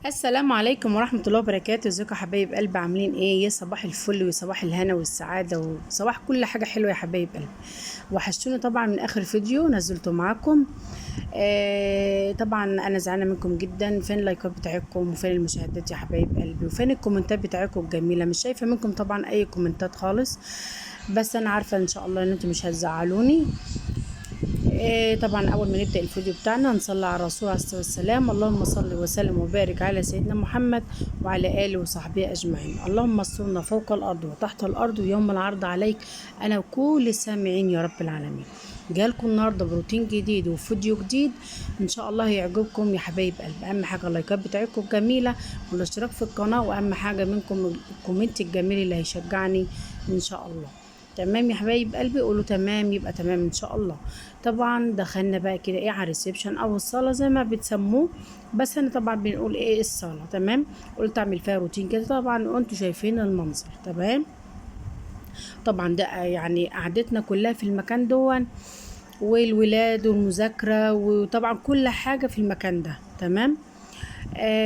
السلام عليكم ورحمة الله وبركاته. ازيكم يا حبايب قلب؟ عاملين ايه؟ يا صباح الفل وصباح الهنا والسعادة وصباح كل حاجة حلوة يا حبايب قلب. وحشتوني طبعا من اخر فيديو نزلته معاكم. طبعا انا زعلانة منكم جدا. فين اللايكات بتاعتكم وفين المشاهدات يا حبايب قلبي وفين الكومنتات بتاعتكم الجميلة؟ مش شايفة منكم طبعا اي كومنتات خالص، بس انا عارفة ان شاء الله ان انتم مش هتزعلوني. طبعا اول ما نبدا الفيديو بتاعنا نصلي على الرسول عليه الصلاه والسلام. اللهم صل وسلم وبارك على سيدنا محمد وعلى اله وصحبه اجمعين. اللهم استرنا فوق الارض وتحت الارض ويوم العرض عليك انا وكل السامعين يا رب العالمين. جالكم النهارده بروتين جديد وفيديو جديد ان شاء الله هيعجبكم يا حبايب قلب. اهم حاجه اللايكات بتاعتكم جميله والاشتراك في القناه، واهم حاجه منكم الكومنت الجميل اللي هيشجعني ان شاء الله. تمام يا حبايب قلبي؟ قولوا تمام يبقى تمام ان شاء الله. طبعا دخلنا بقى كده ايه على الريسبشن او الصاله زي ما بتسموه، بس انا طبعا بنقول ايه الصاله. تمام، قلت اعمل فيها روتين كده طبعا وانتوا شايفين المنظر. تمام، طبعا ده يعني قعدتنا كلها في المكان دون، والولاد والمذاكره وطبعا كل حاجه في المكان ده. تمام.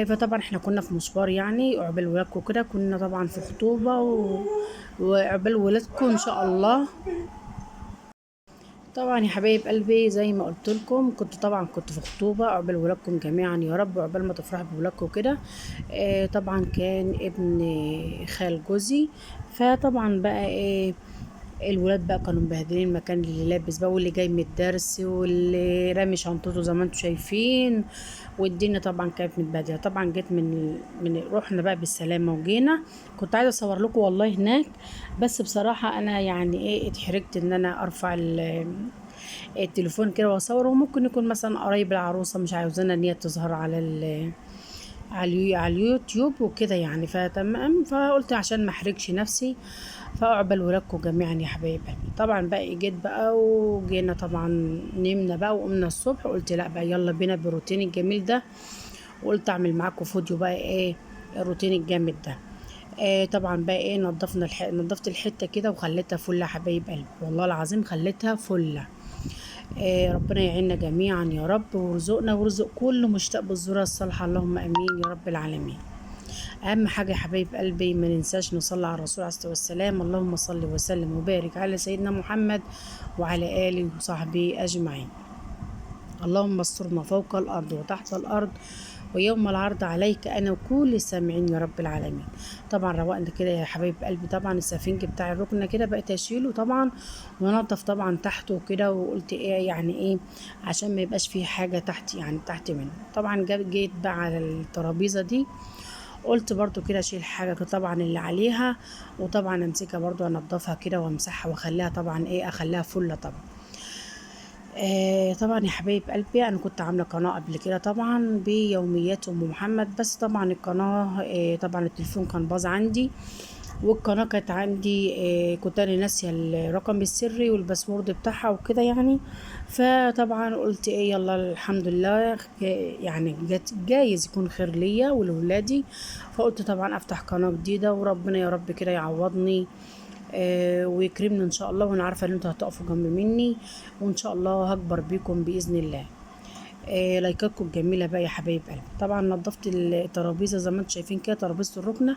فطبعا احنا كنا في مشوار يعني عقبال ولادكم كده، كنا طبعا في خطوبه وعقبال ولادكم ان شاء الله. طبعا يا حبايب قلبي زي ما قلت لكم كنت في خطوبه. عقبال ولادكم جميعا يا رب، وعقبال ما تفرحوا بولادكم كده. طبعا كان ابن خال جوزي. فطبعا بقى ايه، الولاد بقى كانوا مبهدلين المكان، اللي لابس بقى واللي جاي من الدرس واللي رامي شنطته زي ما انتم شايفين. والدنيا طبعا كانت متبهدله. طبعا جيت من رحنا بقى بالسلامه وجينا. كنت عايزه اصور لكم والله هناك، بس بصراحه انا يعني ايه اتحرجت ان انا ارفع التليفون كده واصور، وممكن يكون مثلا قرايب العروسه مش عاوزانا ان هي تظهر على اليوتيوب وكده يعني. فتمام، فقلت عشان ما احرجش نفسي فاعقبال ولادكم جميعا يا حبايب قلبي. طبعا بقى جيت بقى وجينا طبعا، نمنا بقى وقمنا الصبح. قلت لا بقى يلا بينا بالروتين الجميل ده، وقلت اعمل معاكم فيديو بقى ايه الروتين الجامد ده. طبعا بقى ايه نضفت الحته كده وخليتها فله يا حبايب قلبي، والله العظيم خليتها فله. ربنا يعيننا جميعا يا رب، ويرزقنا ويرزق كل مشتاق بالذرة الصالحة، اللهم امين يا رب العالمين. اهم حاجه يا حبايب قلبي ما ننساش نصلي على الرسول عليه الصلاه والسلام. اللهم صل وسلم وبارك على سيدنا محمد وعلى اله وصحبه اجمعين. اللهم استرنا فوق الارض وتحت الارض ويوم العرض عليك انا وكل السامعين يا رب العالمين. طبعا روقنا كده يا حبايب قلبي. طبعا السفنج بتاع الركنه كده بقيت اشيله طبعا ونضف طبعا تحته كده، وقلت ايه يعني ايه عشان ما يبقاش فيه حاجه تحت يعني تحت منه. طبعا جيت بقى على الترابيزه دي، قلت برضو كده اشيل حاجه طبعا اللي عليها، وطبعا امسكها برضو انضفها كده وامسحها واخليها طبعا ايه اخليها فله طبعا. طبعا يا حبايب قلبي انا كنت عامله قناه قبل كده طبعا بيوميات ام محمد، بس طبعا القناه طبعا التليفون كان باظ عندي، والقناه كانت عندي كنت انا ناسيه الرقم السري والباسورد بتاعها وكده يعني. فطبعا قلت ايه يلا الحمد لله يعني جايز يكون خير ليا ولولادي. فقلت طبعا افتح قناه جديده وربنا يا رب كده يعوضني ويكرمني ان شاء الله. وانا عارفه ان انتوا هتقفوا جنب مني، وان شاء الله هكبر بيكم باذن الله. لايكاتكم الجميله بقى يا حبايب قلبي. طبعا نظفت الترابيزه زي ما انتم شايفين كده، ترابيزه الركنه،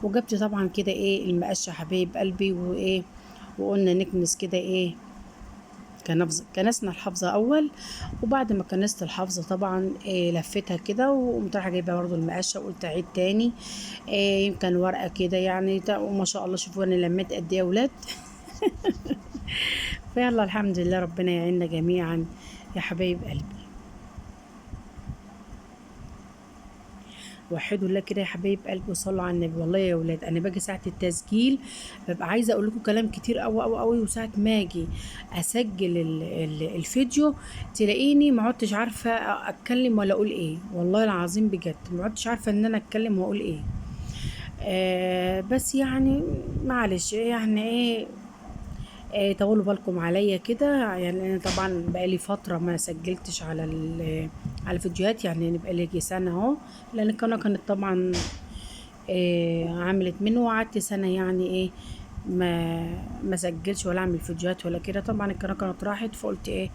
وجبت طبعا كده ايه المقشه يا حبايب قلبي وايه، وقلنا نكنس كده ايه كنسنا الحافظة أول. وبعد ما كنست الحافظة طبعا لفتها كده وقمت رايحة جايبة برضو المقشة وقلت أعيد تاني. يمكن ورقة كده يعني وما شاء الله شوفوا أنا لميت قد إيه يا ولاد. فيلا الحمد لله ربنا يعيننا جميعا يا حبايب قلبي. وحدوا الله كده يا حبايب قلبي وصلوا على النبي. والله يا ولاد انا باجي ساعه التسجيل ببقى عايزه اقول لكم كلام كتير قوي قوي قوي، وساعه ما اجي اسجل الفيديو تلاقيني ما عدتش عارفه اتكلم ولا اقول ايه. والله العظيم بجد ما عدتش عارفه ان انا اتكلم واقول ايه. بس يعني معلش يعني ايه، طولوا بالكم عليا كده يعني. انا طبعا بقالي فتره ما سجلتش على الفيديوهات يعني، أنا بقالي يجي سنه اهو، لان القناه كانت طبعا عملت منه وقعدت سنه يعني ايه ما سجلش ولا اعمل فيديوهات ولا كده. طبعا القناه كانت راحت، فقلت ايه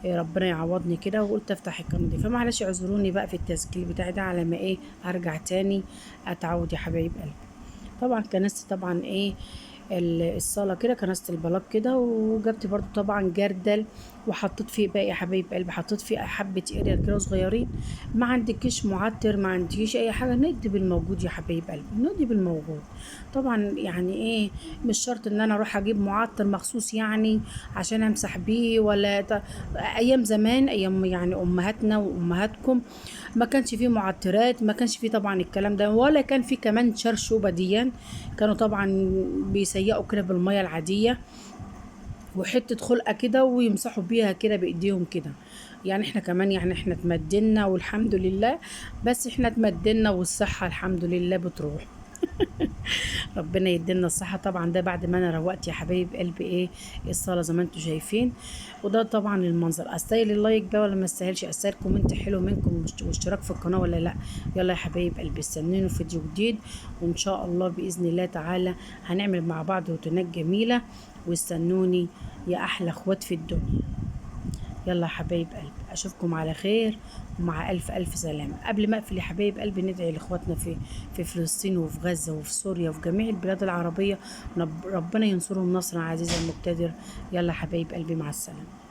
ربنا يعوضني كده، وقلت افتح القناه دي. فمعلش اعذروني بقى في التسجيل بتاعي ده، على ما ايه ارجع تاني اتعود يا حبايب قلبي. طبعا كنست طبعا ايه الصاله كده، كنست البلاط كده، وجبت برضو طبعا جردل وحطيت فيه باقي يا حبايب قلبي، حطيت فيه حبه اريال كده صغيرين. ما عندكيش معطر، ما عندكيش اي حاجه، ندي بالموجود يا حبايب قلبي، ندي بالموجود. طبعا يعني ايه، مش شرط ان انا اروح اجيب معطر مخصوص يعني عشان امسح بيه ايام زمان، ايام يعني امهاتنا وامهاتكم ما كانش فيه معطرات، ما كانش فيه طبعا الكلام ده، ولا كان فيه كمان شرشوبة ديا. كانوا طبعا بيسيقوا كده بالمية العادية، وحتة خلقة كده ويمسحوا بيها كده بإيديهم كده. يعني احنا كمان يعني احنا اتمدنا والحمد لله، بس احنا اتمدنا والصحة الحمد لله بتروح. ربنا يدينا الصحة. طبعا ده بعد ما انا روقت يا حبايب قلبي ايه الصلاة زي ما انتم شايفين. وده طبعا المنظر، استاهل اللايك ده ولا ما استاهلش؟ استاهل كومنت حلو منكم واشتراك في القناة ولا لا؟ يلا يا حبايب قلبي استنوني في فيديو جديد، وان شاء الله باذن الله تعالى هنعمل مع بعض روتينات جميلة. واستنوني يا احلى اخوات في الدنيا. يلا يا حبايب قلبي اشوفكم على خير ومع الف الف سلامه. قبل ما اقفل يا حبايب قلبي ندعي لاخواتنا في فلسطين وفي غزه وفي سوريا وفي جميع البلاد العربيه، ربنا ينصرهم نصرا عزيزا مقتدر. يلا يا حبايب قلبي مع السلامه.